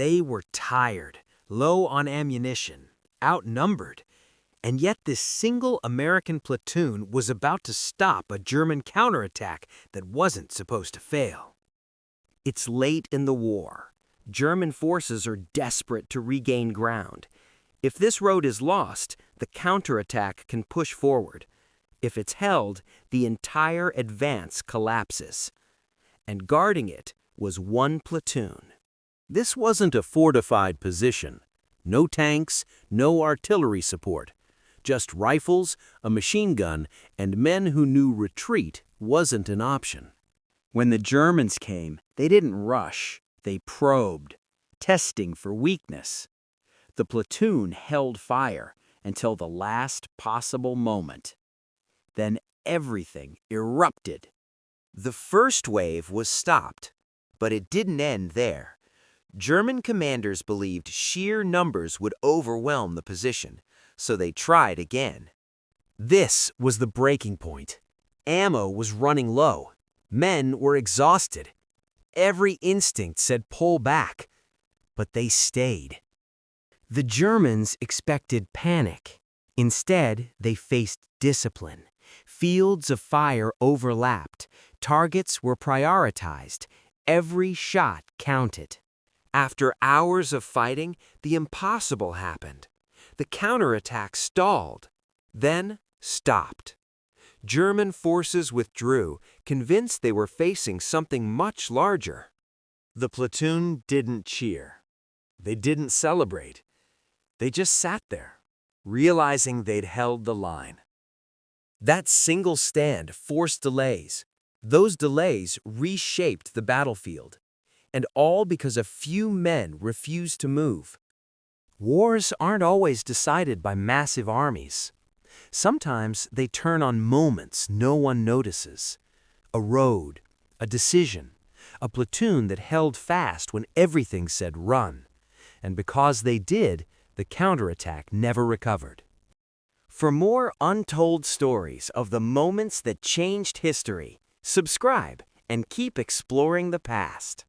They were tired, low on ammunition, outnumbered, and yet this single American platoon was about to stop a German counterattack that wasn't supposed to fail. It's late in the war. German forces are desperate to regain ground. If this road is lost, the counterattack can push forward. If it's held, the entire advance collapses. And guarding it was one platoon. This wasn't a fortified position. No tanks, no artillery support. Just rifles, a machine gun, and men who knew retreat wasn't an option. When the Germans came, they didn't rush, they probed, testing for weakness. The platoon held fire until the last possible moment. Then everything erupted. The first wave was stopped, but it didn't end there. German commanders believed sheer numbers would overwhelm the position, so they tried again. This was the breaking point. Ammo was running low. Men were exhausted. Every instinct said pull back, but they stayed. The Germans expected panic. Instead, they faced discipline. Fields of fire overlapped. Targets were prioritized. Every shot counted. After hours of fighting, the impossible happened. The counterattack stalled, then stopped. German forces withdrew, convinced they were facing something much larger. The platoon didn't cheer. They didn't celebrate. They just sat there, realizing they'd held the line. That single stand forced delays. Those delays reshaped the battlefield. And all because a few men refused to move. Wars aren't always decided by massive armies. Sometimes they turn on moments no one notices. A road, a decision, a platoon that held fast when everything said run. And because they did, the counterattack never recovered. For more untold stories of the moments that changed history, subscribe and keep exploring the past.